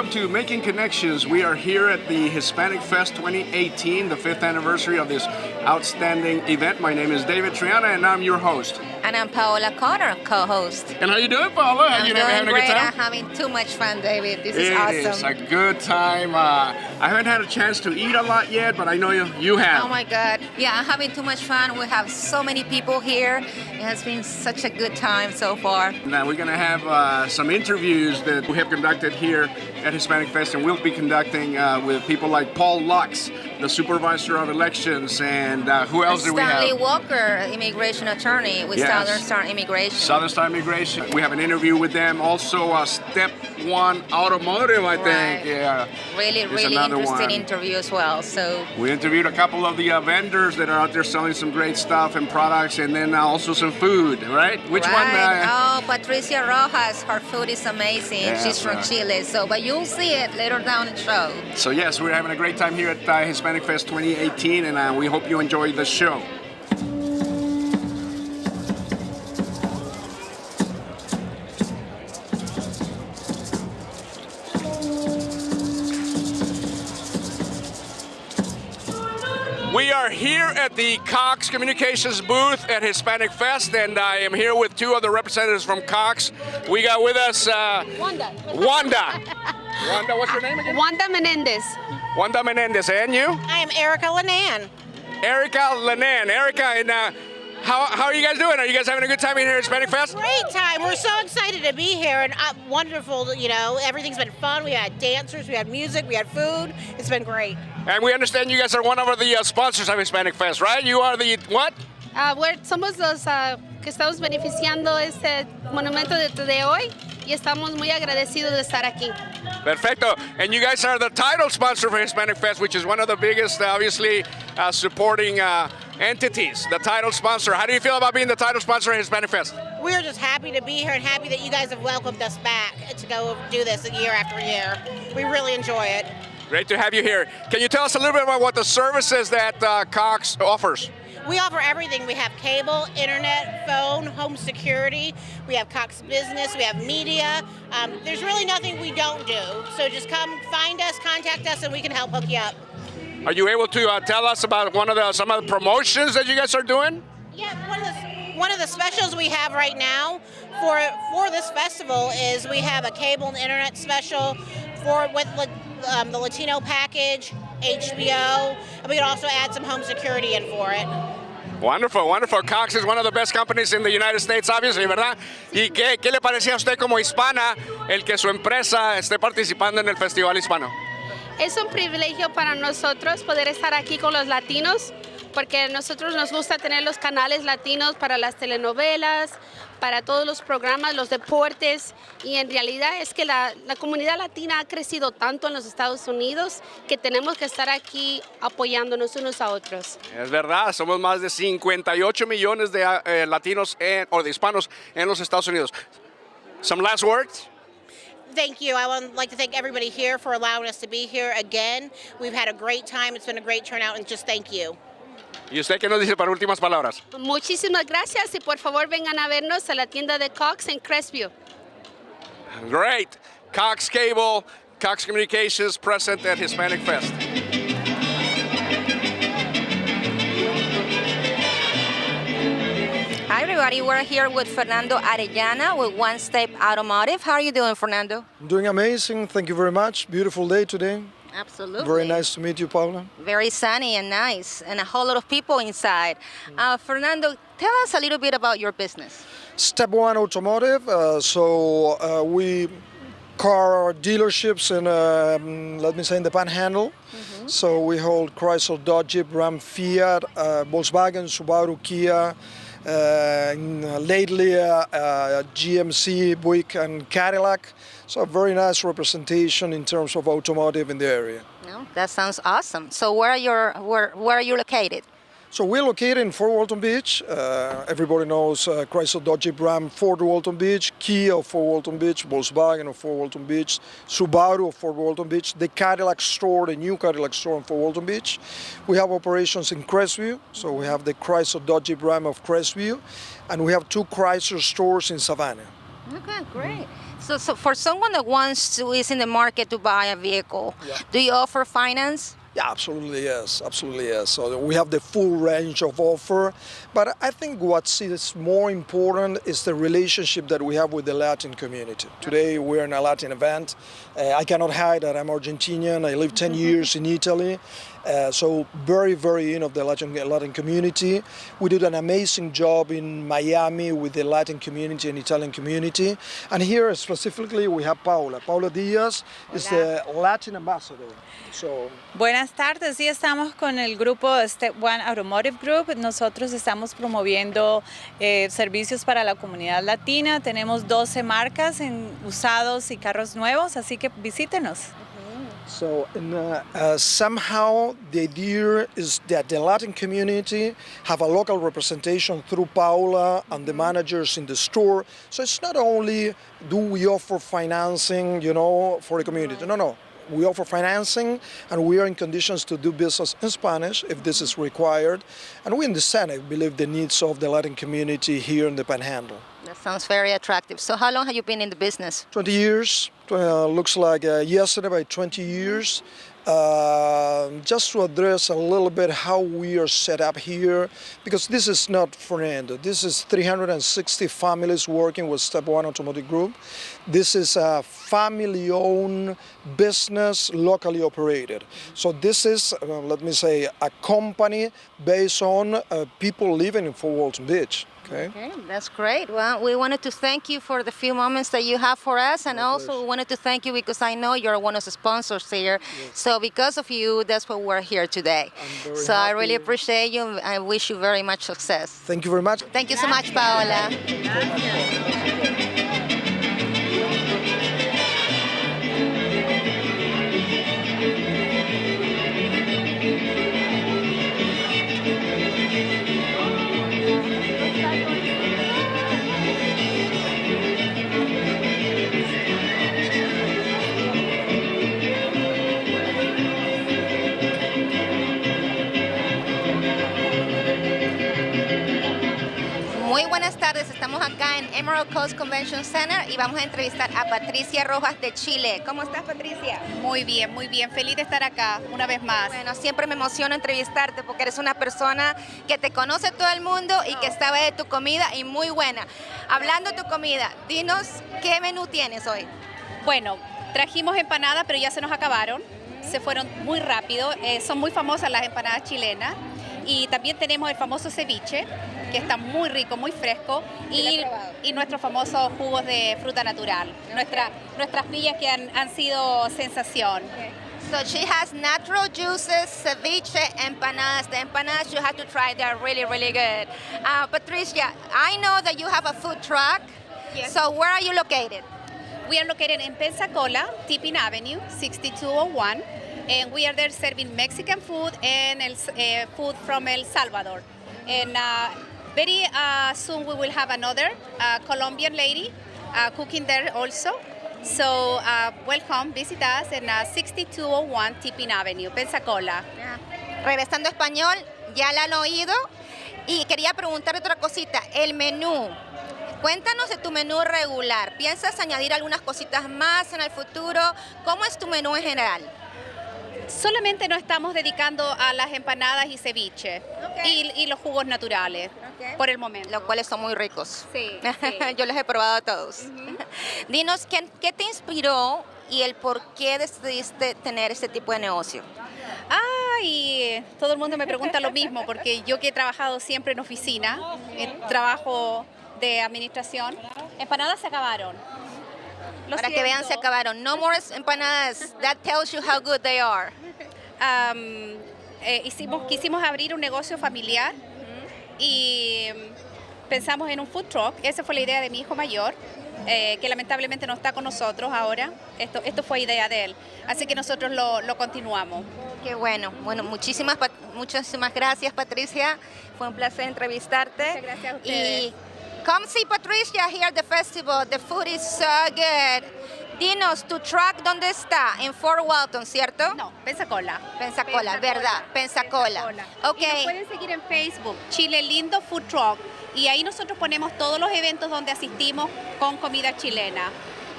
welcome to Making Connections. We are here at the Hispanic Fest 2018, the 5th anniversary of this outstanding event. My name is David Triana, and I'm your host. And I'm Paola, co-host. And how you doing, Paola? I'm you doing having great. a good time? I'm having too much fun, David. This is awesome. It is a good time. I haven't had a chance to eat a lot yet, but I know you have. Oh my God. Yeah, I'm having too much fun. We have so many people here. It has been such a good time so far. Now we're going to have some interviews that we have conducted here at Hispanic Fest, and we'll be conducting with people like Paul Lux, the Supervisor of Elections, and who else do we have? Stanley Walker, immigration attorney with Southern Star Immigration. Southern Star Immigration. We have an interview with them. Also, Step One Automotive, I think. Right. Yeah. Really interesting interview as well. So we interviewed a couple of the vendors that are out there selling some great stuff and products, and then also some food, right? Which one? Oh, Patricia Rojas. Her food is amazing. Yeah, she's from Chile. But you'll see it later down the show. So yes, we're having a great time here at Hispanic Fest 2018, and we hope you enjoy the show. We are here at the Cox Communications booth at Hispanic Fest, and I am here with two of the representatives from Cox. We got with us Wanda, what's your name again? Wanda Menendez. Wanda Menendez, and you? I'm Erica Lanan. Erica Lanan. Erica, and how are you guys doing? Are you guys having a good time here at Hispanic Fest? Great time. We're so excited to be here, and wonderful, everything's been fun. We had dancers, we had music, we had food. It's been great. And we understand you guys are one of the sponsors of Hispanic Fest, right? You are the what? Somos los que estamos beneficiando este monumento de hoy y estamos muy agradecidos de estar aquí. Perfecto. And you guys are the title sponsor for Hispanic Fest, which is one of the biggest, obviously, supporting entities, the title sponsor. How do you feel about being the title sponsor of Hispanic Fest? We're just happy to be here and happy that you guys have welcomed us back to go do this year after year. We really enjoy it. Great to have you here. Can you tell us a little bit about what the services that Cox offers? We offer everything. We have cable, internet, phone, home security. We have Cox Business. We have media. There's really nothing we don't do. So just come find us, contact us, and we can help hook you up. Are you able to tell us about some of the promotions that you guys are doing? Yeah, one of the specials we have right now for this festival is we have a cable and internet special with the Latino package, HBO, and we can also add some home security in for it. Wonderful, wonderful. Cox is one of the best companies in the United States, obviously, ¿verdad? ¿Y qué le parecía a usted como hispana el que su empresa esté participando en el Festival Hispano? Es un privilegio para nosotros poder estar aquí con los latinos, porque a nosotros nos gusta tener los canales latinos para las telenovelas, para todos los programas, los deportes, y en realidad es que la comunidad latina ha crecido tanto en los Estados Unidos que tenemos que estar aquí apoyándonos unos a otros. Es verdad, somos más de 58 millones de latinos o de hispanos en los Estados Unidos. Some last words? Thank you. I would like to thank everybody here for allowing us to be here again. We've had a great time. It's been a great turnout, and just thank you. ¿Y usted qué nos dice para últimas palabras? Muchísimas gracias y por favor vengan a vernos a la tienda de Cox en Crestview. Great. Cox Cable, Cox Communications present at Hispanic Fest. Hi everybody, we're here with Fernando Arellana with One Step Automotive. How are you doing, Fernando? I'm doing amazing. Thank you very much. Beautiful day today. Absolutely. Very nice to meet you, Paola. Very sunny and nice, and a whole lot of people inside. Fernando, tell us a little bit about your business. Step One Automotive. We car dealerships in, let me say, in the Panhandle. Mm-hmm. So we hold Chrysler, Dodge, Jeep, Ram, Fiat, Volkswagen, Subaru, Kia. Lately, GMC, Buick, and Cadillac. So a very nice representation in terms of automotive in the area. No, that sounds awesome. So where are you located? So we're located in Fort Walton Beach. Everybody knows Chrysler, Dodge, Jeep, Ram, Fort Walton Beach, Kia of Fort Walton Beach, Volkswagen of Fort Walton Beach, Subaru of Fort Walton Beach, the Cadillac store, the new Cadillac store in Fort Walton Beach. We have operations in Crestview, so we have the Chrysler, Dodge, Jeep, Ram of Crestview, and we have two Chrysler stores in Savannah. Okay, great. So for someone that is in the market to buy a vehicle, do you offer finance? Yeah, absolutely yes, absolutely yes. So we have the full range of offer, but I think what is more important is the relationship that we have with the Latin community. Today we're in a Latin event. I cannot hide that I'm Argentinian. I lived 10 years in Italy. So very, very in of the Latin community. We did an amazing job in Miami with the Latin community and Italian community. And here specifically we have Paola. Paola Diaz is the Latin ambassador. So, Buenas tardes, sí estamos con el grupo Step One Automotive Group. Nosotros estamos promoviendo servicios para la comunidad latina. Tenemos 12 marcas en usados y carros nuevos, así que visítenos. So somehow the idea is that the Latin community have a local representation through Paola and the managers in the store. So it's not only do we offer financing, for the community. No. We offer financing and we are in conditions to do business in Spanish if this is required. And we understand, I believe, the needs of the Latin community here in the Panhandle. That sounds very attractive. So how long have you been in the business? 20 years. Looks like yesterday by 20 years. Just to address a little bit how we are set up here, because this is not Fernando. This is 360 families working with Step One Automotive Group. This is a family-owned business, locally operated. So this is, let me say, a company based on people living in Fort Walton Beach. Okay, that's great. Well, we wanted to thank you for the few moments that you have for us, and also we wanted to thank you because I know you're one of the sponsors here. Yes. So because of you, that's why we're here today. So I really appreciate you. I wish you very much success. Thank you very much. Thank you so much, Paola. Muy buenas tardes, estamos acá en Emerald Coast Convention Center y vamos a entrevistar a Patricia Rojas de Chile. ¿Cómo estás, Patricia? Muy bien, feliz de estar acá una vez más. Bueno, siempre me emociona entrevistarte porque eres una persona que te conoce todo el mundo y que sabe de tu comida y muy buena. Hablando de tu comida, dinos qué menú tienes hoy. Bueno, trajimos empanadas, pero ya se nos acabaron. Se fueron muy rápido. Son muy famosas las empanadas chilenas. Y también tenemos el famoso ceviche, que está muy rico, muy fresco, y nuestros famosos jugos de fruta natural, nuestras pillas que han sido sensación. Okay. So she has natural juices, ceviche, empanadas. The empanadas you have to try, they're really, really good. Patricia, I know that you have a food truck, Yes. So where are you located? We are located in Pensacola, Tippin Avenue, 6201. And we are there serving Mexican food and food from El Salvador. And very soon we will have another Colombian lady cooking there also. So welcome, visit us in 6201 Tippin Avenue, Pensacola. Regresando a español, ya la han oído. Y quería preguntar otra cosita, el menú. Cuéntanos de tu menú regular. ¿Piensas añadir algunas cositas más en el futuro? ¿Cómo es tu menú en general? Solamente nos estamos dedicando a las empanadas y ceviche, y los jugos naturales, por el momento. Los cuales son muy ricos. Sí. Yo los he probado a todos. Dinos, ¿qué te inspiró y el por qué decidiste tener este tipo de negocio? Y todo el mundo me pregunta lo mismo, porque yo que he trabajado siempre en oficina, trabajo de administración, empanadas se acabaron. Para que vean, se acabaron. No more empanadas. That tells you how good they are. Quisimos abrir un negocio familiar y pensamos en un food truck. Esa fue la idea de mi hijo mayor, que lamentablemente no está con nosotros ahora. Esto fue idea de él. Así que nosotros lo continuamos. Qué bueno. Bueno, muchísimas gracias, Patricia. Fue un placer entrevistarte. Muchas gracias a ustedes. Y come see Patricia here at the festival. The food is so good. Dinos, ¿tu truck dónde está? En Fort Walton, ¿cierto? No, Pensacola. Pensacola, ¿verdad? Pensacola. Ok. Y nos pueden seguir en Facebook, Chile Lindo Food Truck. Y ahí nosotros ponemos todos los eventos donde asistimos con comida chilena.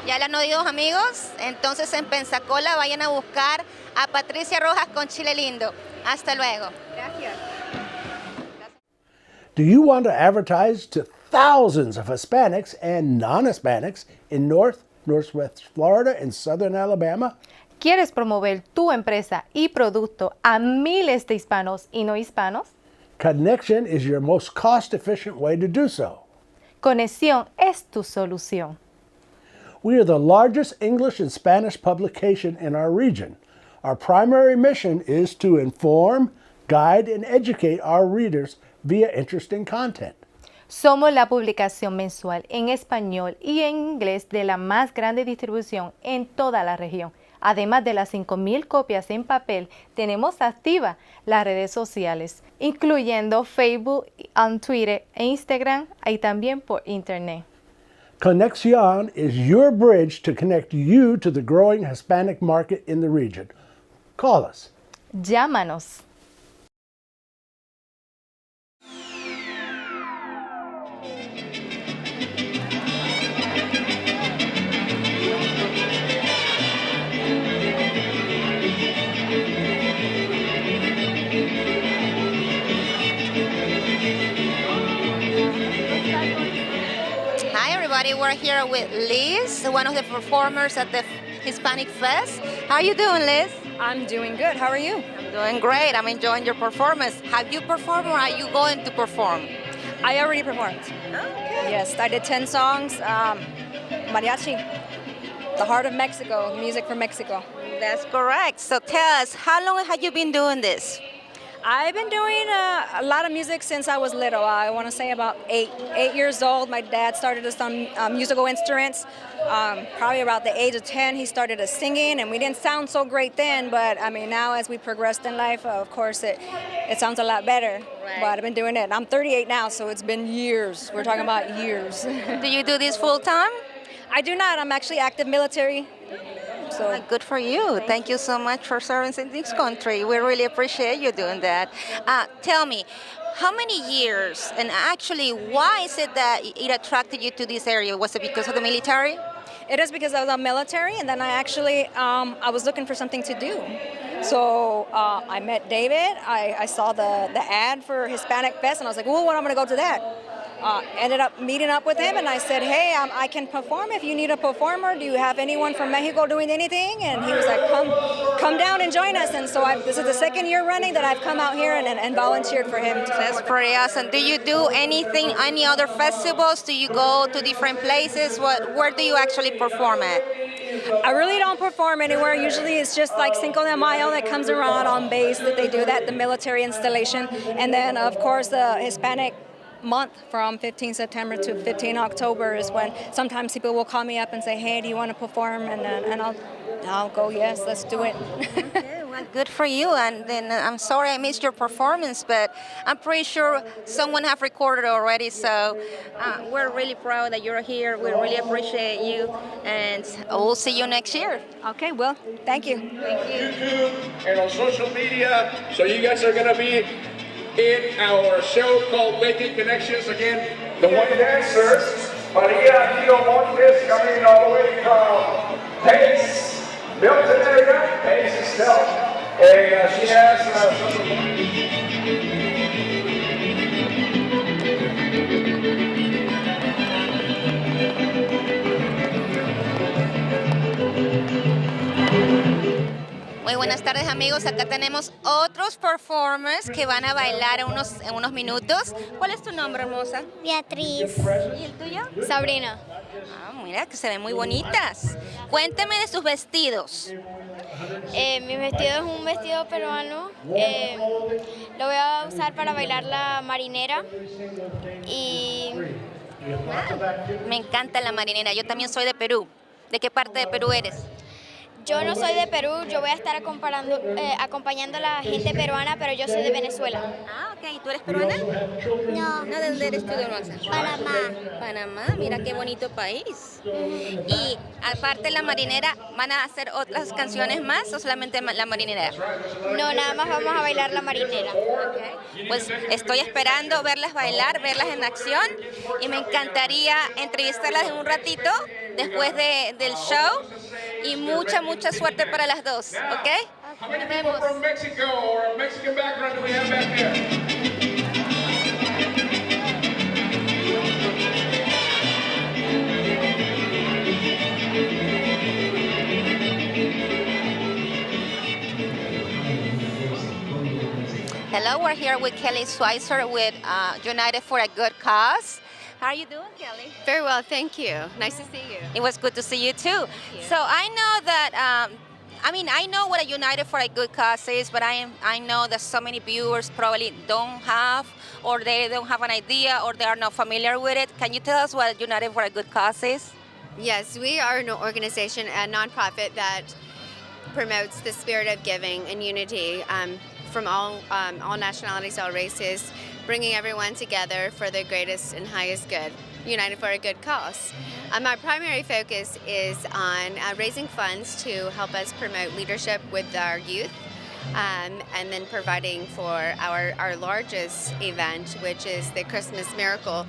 Ya le han oído, amigos. Entonces en Pensacola vayan a buscar a Patricia Rojas con Chile Lindo. Hasta luego. Gracias. Do you want to advertise to thousands of Hispanics and non-Hispanics in Northwest Florida and Southern Alabama? ¿Quieres promover tu empresa y producto a miles de hispanos y no hispanos? Connexion is your most cost-efficient way to do so. Conexión es tu solución. We are the largest English and Spanish publication in our region. Our primary mission is to inform, guide, and educate our readers via interesting content. Somos la publicación mensual en español y en inglés de la más grande distribución en toda la región. Además de las 5,000 copias en papel, tenemos activas las redes sociales, incluyendo Facebook, Twitter e Instagram, y también por Internet. Conexion is your bridge to connect you to the growing Hispanic market in the region. Call us. Llámanos. We're here with Liz, one of the performers at the Hispanic Fest. How are you doing, Liz? I'm doing good. How are you? I'm doing great. I'm enjoying your performance. Have you performed or are you going to perform? I already performed. Okay. Yes, I did 10 songs. Mariachi, the heart of Mexico, music from Mexico. That's correct. So tell us, how long have you been doing this? I've been doing a lot of music since I was little. I want to say about 8 years old. My dad started us on musical instruments. Probably about the age of 10, he started us singing, and we didn't sound so great then, but I mean, now as we progressed in life, of course, it sounds a lot better. Right. But I've been doing it. I'm 38 now, so it's been years. We're talking about years. Do you do this full time? I do not. I'm actually active military. So good for you. Thank you so much for serving in this country. We really appreciate you doing that. Tell me, how many years, and actually, why is it that it attracted you to this area? Was it because of the military? It is because I was military, and then I actually, I was looking for something to do. So I met David. I saw the ad for Hispanic Fest, and I was like, well, I'm going to go to that. Ended up meeting up with him, and I said, hey, I can perform if you need a performer. Do you have anyone from Mexico doing anything? And he was like, come down and join us. And so this is the second year running that I've come out here and volunteered for him. That's pretty awesome. Do you do anything, any other festivals? Do you go to different places? Where do you actually perform at? I really don't perform anywhere. Usually it's just like Cinco de Mayo that comes around on base that they do that, the military installation. And then, of course, the Hispanic month from 15 September to 15 October is when sometimes people will call me up and say, hey, do you want to perform? And I'll go, yes, let's do it. Okay, well, good for you. And then I'm sorry I missed your performance, but I'm pretty sure someone have recorded already. So we're really proud that you're here. We really appreciate you. And we'll see you next year. Okay, well, thank you. Thank you. YouTube and on social media. So you guys are going to be in our show called Making Connections. Again, the one dancers, Maria Montes, coming all the way from Pace, Milton area, Pace itself. And she has Muy buenas tardes, amigos. Acá tenemos otros performers que van a bailar en unos minutos. ¿Cuál es tu nombre, hermosa? Beatrice. ¿Y el tuyo? Sabrina. Mira, que se ven muy bonitas. Cuénteme de sus vestidos. Mi vestido es un vestido peruano. Lo voy a usar para bailar la marinera. Y Me encanta la marinera. Yo también soy de Perú. ¿De qué parte de Perú eres? Yo no soy de Perú, yo voy a estar acompañando a la gente peruana, pero yo soy de Venezuela. Ah, ok. ¿Tú eres peruana? No, No, ¿de dónde eres tú, de Rojas? Panamá. Panamá, mira qué bonito país. Y aparte de la marinera, ¿van a hacer otras canciones más o solamente la marinera? No, nada más vamos a bailar la marinera. Pues estoy esperando verlas bailar, verlas en acción y me encantaría entrevistarlas en un ratito después del show y mucha suerte para las dos, ¿ok? How many people from Mexico or a Mexican background do we have back there? Hello, we're here with Kelly Switzer with United for a Good Cause. How are you doing, Kelly? Very well, thank you. Nice to see you. It was good to see you too. So I know that, I know what a United for a Good Cause is, but I know that so many viewers probably don't have, or they don't have an idea, or they are not familiar with it. Can you tell us what United for a Good Cause is? Yes, we are an organization, a nonprofit that promotes the spirit of giving and unity from all nationalities, all races, bringing everyone together for the greatest and highest good, united for a good cause. Our primary focus is on raising funds to help us promote leadership with our youth, and then providing for our largest event, which is the Christmas Miracle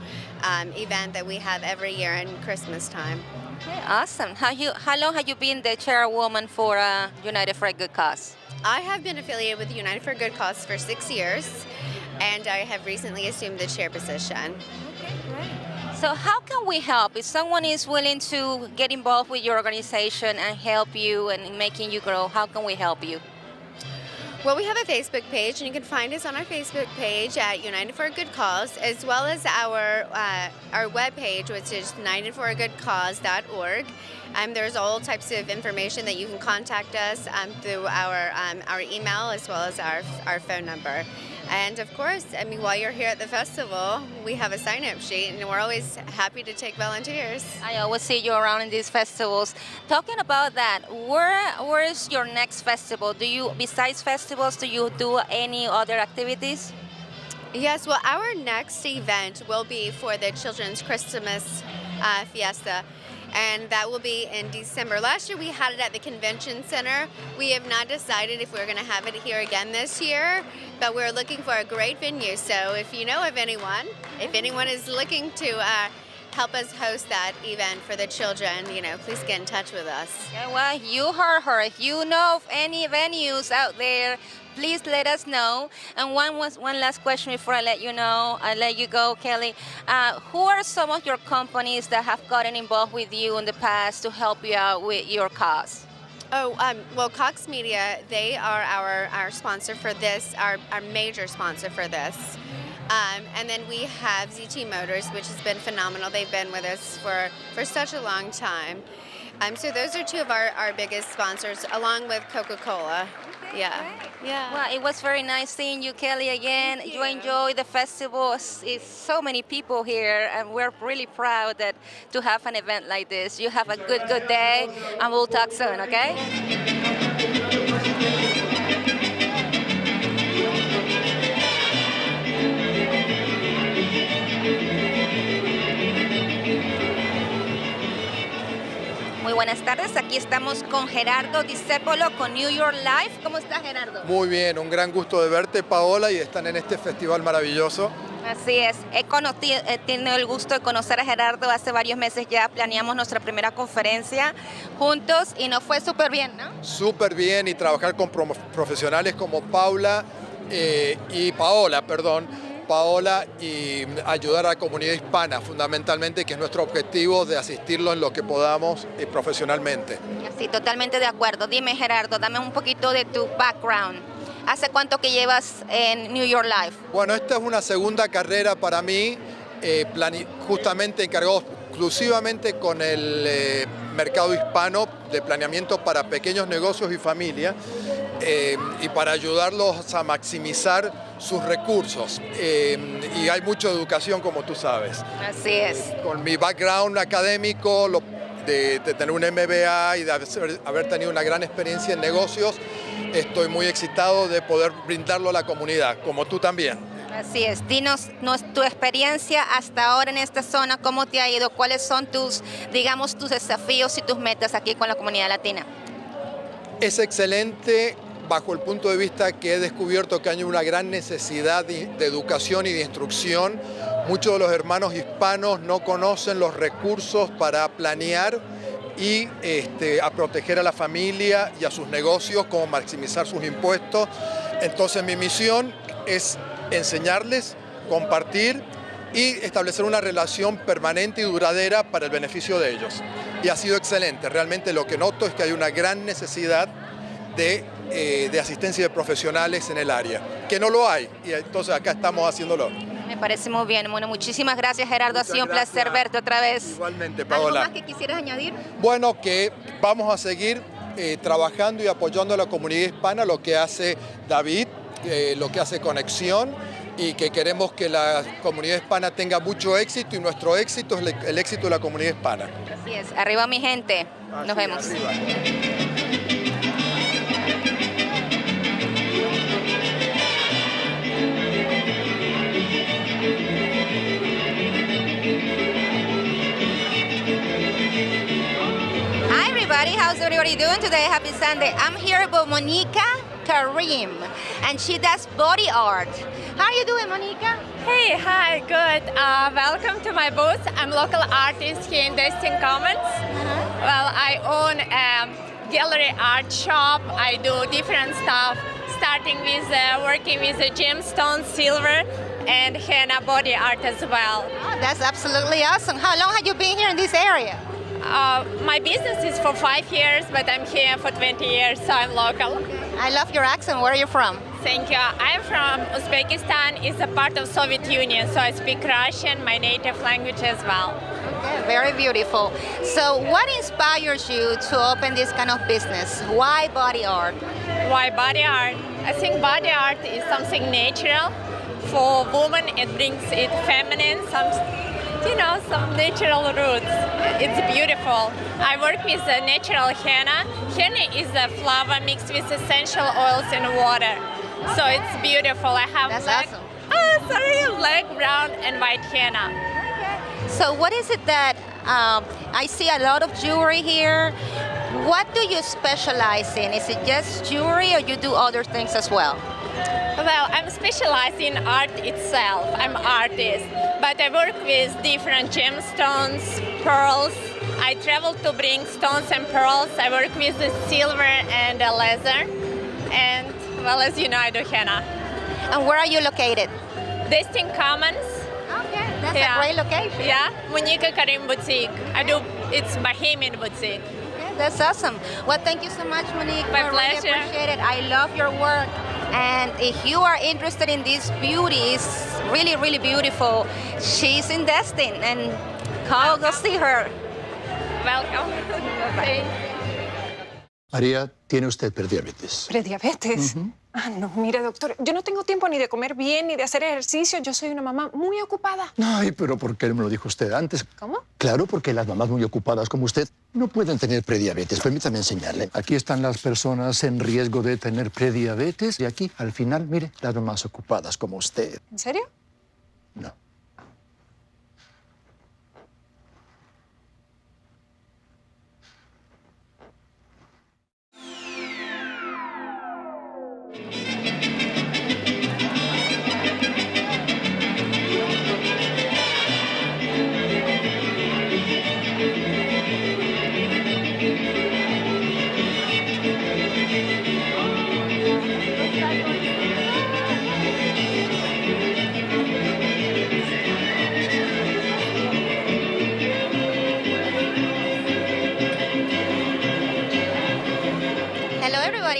event that we have every year in Christmas time. Okay, awesome. How long have you been the chairwoman for United for a Good Cause? I have been affiliated with United for a Good Cause for 6 years, and I have recently assumed the chair position. Okay, great. So how can we help? If someone is willing to get involved with your organization and help you and making you grow, how can we help you? Well, we have a Facebook page, and you can find us on our Facebook page at United for a Good Cause, as well as our webpage, which is unitedforagoodcause.org. There's all types of information that you can contact us through our email, as well as our phone number. And of course, while you're here at the festival, we have a sign-up sheet, and we're always happy to take volunteers. I always see you around in these festivals. Talking about that, where is your next festival? Besides festivals, do you do any other activities? Yes, well, our next event will be for the Children's Christmas Fiesta, and that will be in December. Last year we had it at the Convention Center. We have not decided if we're going to have it here again this year, but we're looking for a great venue. So if you know of anyone, if anyone is looking to help us host that event for the children, please get in touch with us. Yeah, well, you heard her. If you know of any venues out there, please let us know. And one last question before I let you go, Kelly. Who are some of your companies that have gotten involved with you in the past to help you out with your cause? Well, Cox Media, they are our sponsor for this, our major sponsor for this. And then we have ZT Motors, which has been phenomenal. They've been with us for such a long time. So those are two of our biggest sponsors, along with Coca-Cola. Okay, yeah. Great. Yeah. Well, it was very nice seeing you, Kelly, again. You enjoy the festival. It's so many people here, and we're really proud to have an event like this. You have a good day, and we'll talk soon, okay? Muy buenas tardes, aquí estamos con Gerardo Discépolo con New York Live. ¿Cómo estás, Gerardo? Muy bien, un gran gusto de verte, Paola, y están en este festival maravilloso. Así es, he tenido el gusto de conocer a Gerardo hace varios meses ya, planeamos nuestra primera conferencia juntos y nos fue súper bien, ¿no? Súper bien, y trabajar con profesionales como Paola, y ayudar a la comunidad hispana fundamentalmente, que es nuestro objetivo de asistirlo en lo que podamos profesionalmente. Sí, totalmente de acuerdo. Dime, Gerardo, dame un poquito de tu background. ¿Hace cuánto que llevas en New York Live? Bueno, esta es una segunda carrera para mí, justamente encargado exclusivamente con el mercado hispano de planeamiento para pequeños negocios y familias, y para ayudarlos a maximizar sus recursos. Y hay mucha educación, como tú sabes. Así es. Con mi background académico, de tener un MBA y de haber tenido una gran experiencia en negocios, estoy muy excitado de poder brindarlo a la comunidad, como tú también. Así es, dinos tu experiencia hasta ahora en esta zona, cómo te ha ido, cuáles son tus desafíos y tus metas aquí con la comunidad latina. Es excelente bajo el punto de vista que he descubierto que hay una gran necesidad de educación y de instrucción. Muchos de los hermanos hispanos no conocen los recursos para planear y a proteger a la familia y a sus negocios, como maximizar sus impuestos. Entonces mi misión es enseñarles, compartir y establecer una relación permanente y duradera para el beneficio de ellos. Y ha sido excelente. Realmente lo que noto es que hay una gran necesidad de asistencia de profesionales en el área, que no lo hay, y entonces acá estamos haciéndolo. Me parece muy bien. Bueno, muchísimas gracias, Gerardo. Ha sido un placer verte otra vez. Igualmente, Paola. ¿Algo más que quisieras añadir? Bueno, que vamos a seguir trabajando y apoyando a la comunidad hispana, lo que hace David, lo que hace Conexión, y que queremos que la comunidad hispana tenga mucho éxito, y nuestro éxito es el éxito de la comunidad hispana. Así es. Arriba mi gente. Nos vemos. Arriba. Hi everybody, how's everybody doing today? Happy Sunday. I'm here with Monica Karim, and she does body art. How are you doing, Monica? Hey, hi, good. Welcome to my booth. I'm local artist here in Destin Commons. Well, I own a gallery art shop. I do different stuff, starting with working with gemstone, silver, and henna body art as well. Oh, that's absolutely awesome. How long have you been here in this area? My business is for 5 years, but I'm here for 20 years, so I'm local. I love your accent. Where are you from? Thank you. I'm from Uzbekistan. It's a part of Soviet Union, so I speak Russian, my native language as well. Okay, very beautiful. So what inspires you to open this kind of business? Why body art? Why body art? I think body art is something natural. For women, it brings it feminine, some natural roots. It's beautiful. I work with natural henna. Henna is a flower mixed with essential oils and water. So it's beautiful. I have black, brown, and white henna. Okay. So what is it that I see a lot of jewelry here? What do you specialize in? Is it just jewelry, or you do other things as well? Well, I'm specialized in art itself. I'm an artist, but I work with different gemstones, pearls. I travel to bring stones and pearls. I work with the silver and the leather. And, well, as you know, I do henna. And where are you located? Destin Commons. Okay, that's a great location. Yeah, Monica Karim Boutique. It's Bahamian Boutique. Okay, that's awesome. Well, thank you so much, Monique. My pleasure. Really appreciate it. I love your work. And if you are interested in these beauties, really, really beautiful, she's in Destin, and go see her. Welcome. María, tiene usted prediabetes. ¿Prediabetes? Ah, no, mire, doctor, yo no tengo tiempo ni de comer bien ni de hacer ejercicio. Yo soy una mamá muy ocupada. Ay, pero ¿por qué no me lo dijo usted antes? ¿Cómo? Claro, porque las mamás muy ocupadas como usted no pueden tener prediabetes. Permítame enseñarle. Aquí están las personas en riesgo de tener prediabetes y aquí, al final, mire, las mamás ocupadas como usted. ¿En serio? No.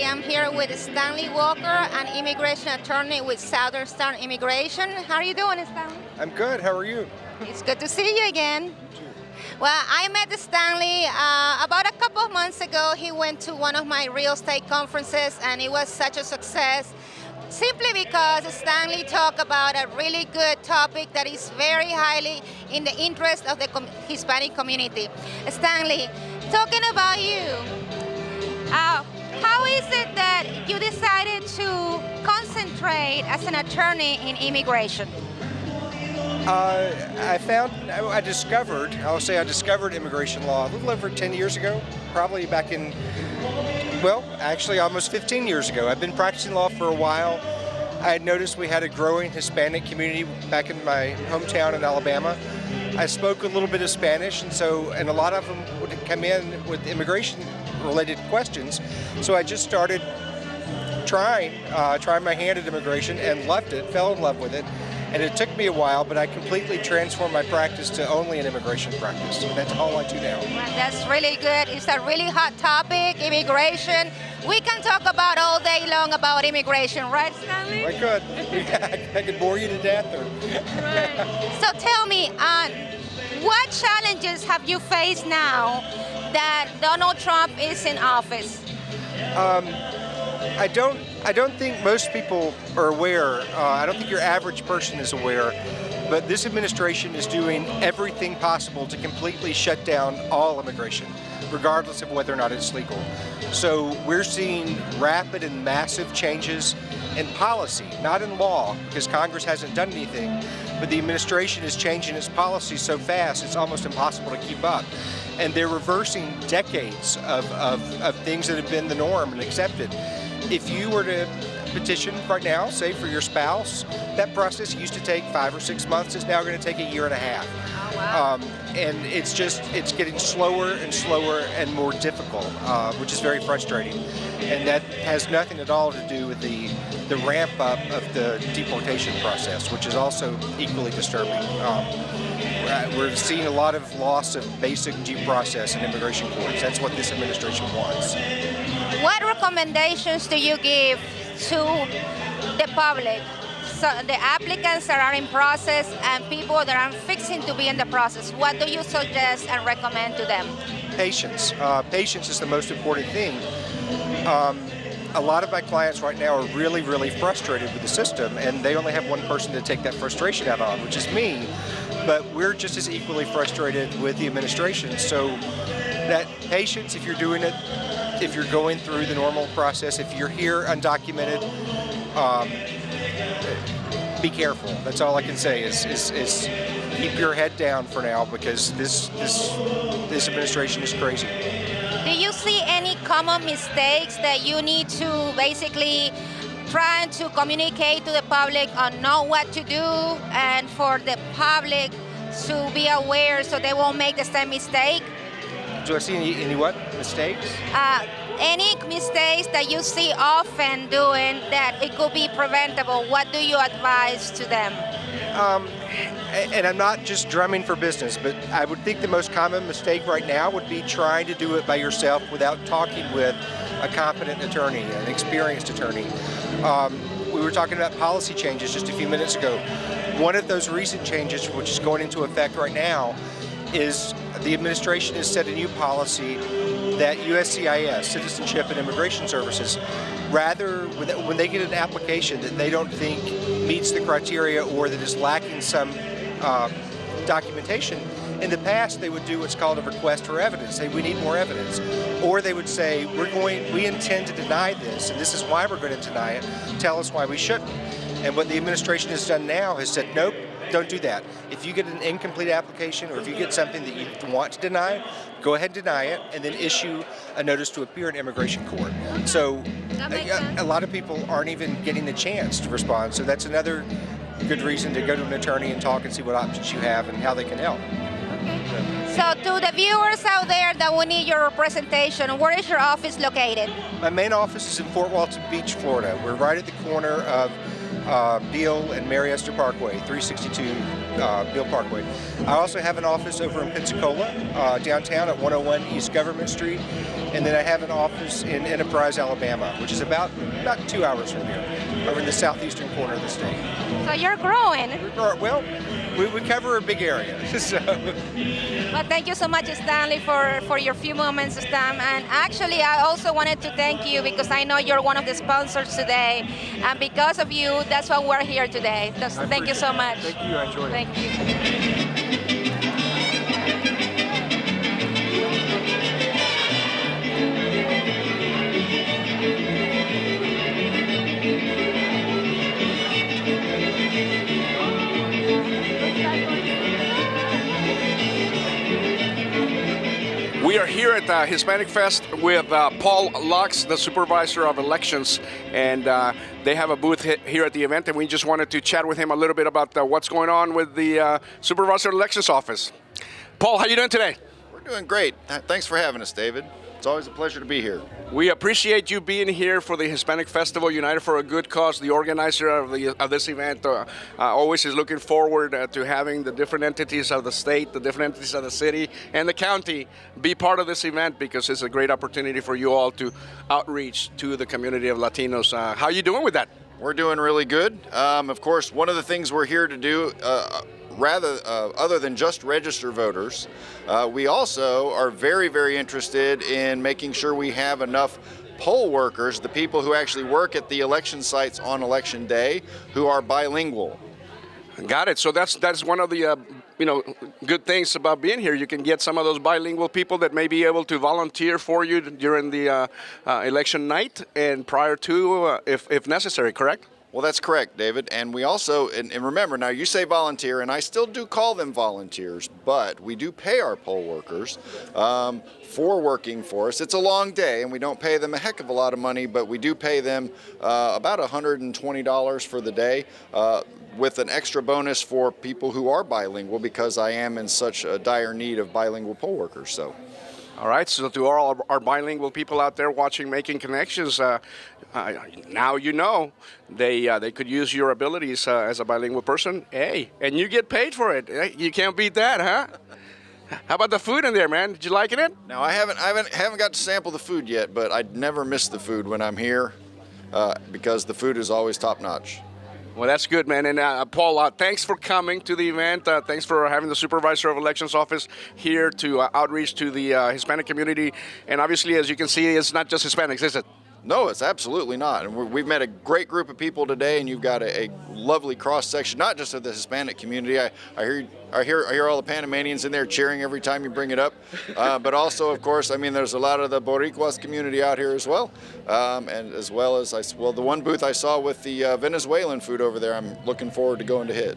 I'm here with Stanley Walker, an immigration attorney with Southern Star Immigration. How are you doing, Stanley? I'm good. How are you? It's good to see you again. Well, I met Stanley about a couple of months ago. He went to one of my real estate conferences, and it was such a success. simply because Stanley talked about a really good topic that is very highly in the interest of the Hispanic community. Stanley, talking about you, how is it that you decided to concentrate as an attorney in immigration? I discovered immigration law a little over 10 years ago, probably back in, well, actually almost 15 years ago. I've been practicing law for a while. I had noticed we had a growing Hispanic community back in my hometown in Alabama. I spoke a little bit of Spanish, and a lot of them would come in with immigration-related questions. So I just started trying my hand at immigration and loved it, fell in love with it. And it took me a while, but I completely transformed my practice to only an immigration practice. And that's all I do now. Well, that's really good. It's a really hot topic, immigration. We can talk about all day long about immigration, right, Stanley? I could. I could bore you to death. Right. So tell me, what challenges have you faced now that Donald Trump is in office? I don't think most people are aware. I don't think your average person is aware, but this administration is doing everything possible to completely shut down all immigration, regardless of whether or not it's legal. So we're seeing rapid and massive changes in policy, not in law, because Congress hasn't done anything, but the administration is changing its policy so fast it's almost impossible to keep up. And they're reversing decades of things that have been the norm and accepted. If you were to petition right now, say for your spouse, that process used to take 5 or 6 months. It's now going to take a year and a half. Oh, wow. And it's getting slower and slower and more difficult, which is very frustrating. And that has nothing at all to do with the ramp up of the deportation process, which is also equally disturbing. We're seeing a lot of loss of basic due process in immigration courts. That's what this administration wants. What recommendations do you give to the public, so the applicants that are in process and people that are fixing to be in the process? What do you suggest and recommend to them? Patience. Patience is the most important thing. A lot of my clients right now are really, really frustrated with the system, and they only have one person to take that frustration out on, which is me. But we're just as equally frustrated with the administration. So that patience, if you're doing it, if you're going through the normal process, if you're here undocumented, be careful. That's all I can say is keep your head down for now, because this administration is crazy. Do you see any common mistakes that you need to basically try to communicate to the public on know what to do, and for the public to be aware so they won't make the same mistake? Do I see any what? Mistakes? Any mistakes that you see often doing that it could be preventable, what do you advise to them? And I'm not just drumming for business, but I would think the most common mistake right now would be trying to do it by yourself without talking with a competent attorney, an experienced attorney. We were talking about policy changes just a few minutes ago. One of those recent changes, which is going into effect right now, is the administration has set a new policy that USCIS, Citizenship and Immigration Services, rather when they get an application that they don't think meets the criteria or that is lacking some documentation, in the past they would do what's called a request for evidence, say we need more evidence, or they would say we intend to deny this and this is why we're going to deny it, tell us why we shouldn't. And what the administration has done now has said, nope, don't do that. If you get an incomplete application or if you get something that you want to deny, go ahead and deny it and then issue a notice to appear in immigration court. So a lot of people aren't even getting the chance to respond. So that's another good reason to go to an attorney and talk and see what options you have and how they can help. So to the viewers out there that will need your representation, where is your office located? My main office is in Fort Walton Beach, Florida. We're right at the corner of Beale and Mary Esther Parkway, 362 Beale Parkway. I also have an office over in Pensacola, downtown at 101 East Government Street, and then I have an office in Enterprise, Alabama, which is about 2 hours from here, over in the southeastern corner of the state. So you're growing. Well, we cover a big area. So. Well, thank you so much, Stanley, for your few moments, Stan. And actually, I also wanted to thank you because I know you're one of the sponsors today. And because of you, that's why we're here today. Thank you so much. Thank you. I enjoyed it. Thank you. We are here at the Hispanic Fest with Paul Lux, the Supervisor of Elections, and they have a booth here at the event, and we just wanted to chat with him a little bit about what's going on with the Supervisor of Elections office. Paul, how you doing today? We're doing great. Thanks for having us, David. It's always a pleasure to be here. We appreciate you being here for the Hispanic Festival United for a Good Cause. The organizer of this event always is looking forward to having the different entities of the state, the different entities of the city, and the county be part of this event because it's a great opportunity for you all to outreach to the community of Latinos. How are you doing with that? We're doing really good. Of course, one of the things we're here to do, other than just register voters, we also are very, very interested in making sure we have enough poll workers, the people who actually work at the election sites on election day, who are bilingual. Got it. So that's one of the good things about being here. You can get some of those bilingual people that may be able to volunteer for you during the election night and prior to, if necessary. Correct? Well, that's correct, David. And we also, and remember, now you say volunteer, and I still do call them volunteers, but we do pay our poll workers for working for us. It's a long day, and we don't pay them a heck of a lot of money, but we do pay them about $120 for the day, with an extra bonus for people who are bilingual, because I am in such a dire need of bilingual poll workers. So. All right, so to all our bilingual people out there watching Making Connections, now you know they could use your abilities as a bilingual person. Hey, and you get paid for it. Hey, you can't beat that, huh? How about the food in there, man? Did you like it? Now I haven't got to sample the food yet, but I never miss the food when I'm here because the food is always top notch. Well, that's good, man. And Paul, thanks for coming to the event. Thanks for having the Supervisor of Elections office here to outreach to the Hispanic community. And obviously, as you can see, it's not just Hispanics, is it? No, it's absolutely not. And we've met a great group of people today, and you've got a lovely cross section, not just of the Hispanic community. I hear all the Panamanians in there cheering every time you bring it up, but also, of course, I mean, there's a lot of the Boricuas community out here as well, and as well as the one booth I saw with the Venezuelan food over there. I'm looking forward to going to hit.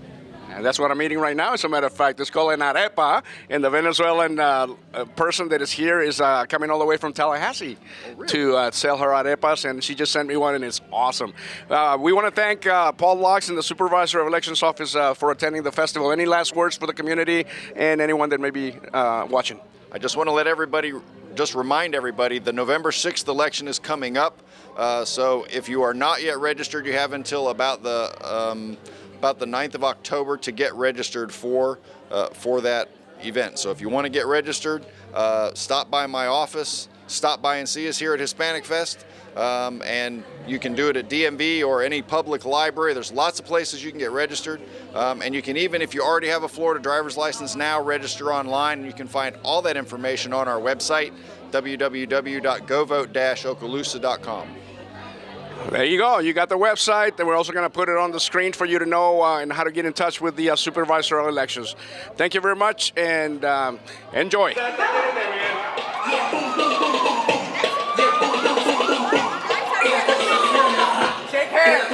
And that's what I'm eating right now, as a matter of fact. It's called an arepa, and the Venezuelan person that is here is coming all the way from Tallahassee to sell her arepas, and she just sent me one, and it's awesome. We want to thank Paul Lux and the Supervisor of Elections Office for attending the festival. Any last words for the community and anyone that may be watching? I just want to remind everybody, the November 6th election is coming up, so if you are not yet registered, you have until about the 9th of October to get registered for that event. So if you want to get registered, stop by my office, stop by and see us here at Hispanic Fest, and you can do it at DMV or any public library. There's lots of places you can get registered, and you can even, if you already have a Florida driver's license now, register online, and you can find all that information on our website, www.govote-okaloosa.com. There you go. You got the website, and we're also going to put it on the screen for you to know and how to get in touch with the Supervisor of Elections. Thank you very much, and enjoy. Shake hands.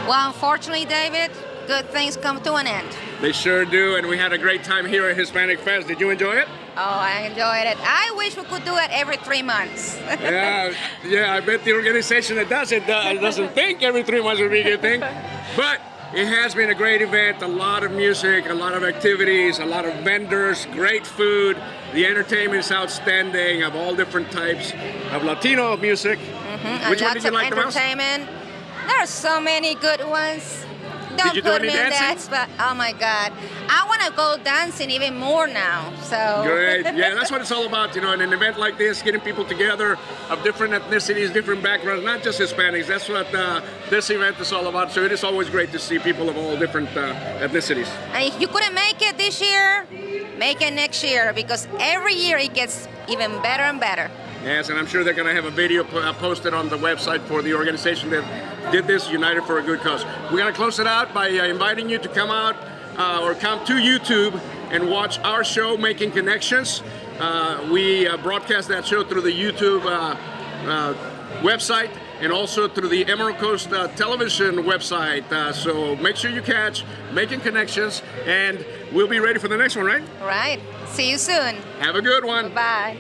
Well, unfortunately, David, good things come to an end. They sure do, and we had a great time here at Hispanic Fest. Did you enjoy it? Oh, I enjoyed it. I wish we could do it every 3 months. Yeah, I bet the organization that does it doesn't think every 3 months would be a good thing. But it has been a great event, a lot of music, a lot of activities, a lot of vendors, great food. The entertainment is outstanding of all different types of Latino music. Which one did you like the most? Entertainment. There are so many good ones. Don't Did you do put any me in dancing? that, but oh my God. I want to go dancing even more now, so. Great, yeah, that's what it's all about, in an event like this, getting people together of different ethnicities, different backgrounds, not just Hispanics. That's what this event is all about. So it is always great to see people of all different ethnicities. And if you couldn't make it this year, make it next year, because every year it gets even better and better. Yes, and I'm sure they're going to have a video posted on the website for the organization that did this, United for a Good Cause. We're going to close it out by inviting you to come out or come to YouTube and watch our show, Making Connections. We broadcast that show through the YouTube website and also through the Emerald Coast television website. So make sure you catch Making Connections, and we'll be ready for the next one, right? Right. See you soon. Have a good one. Bye.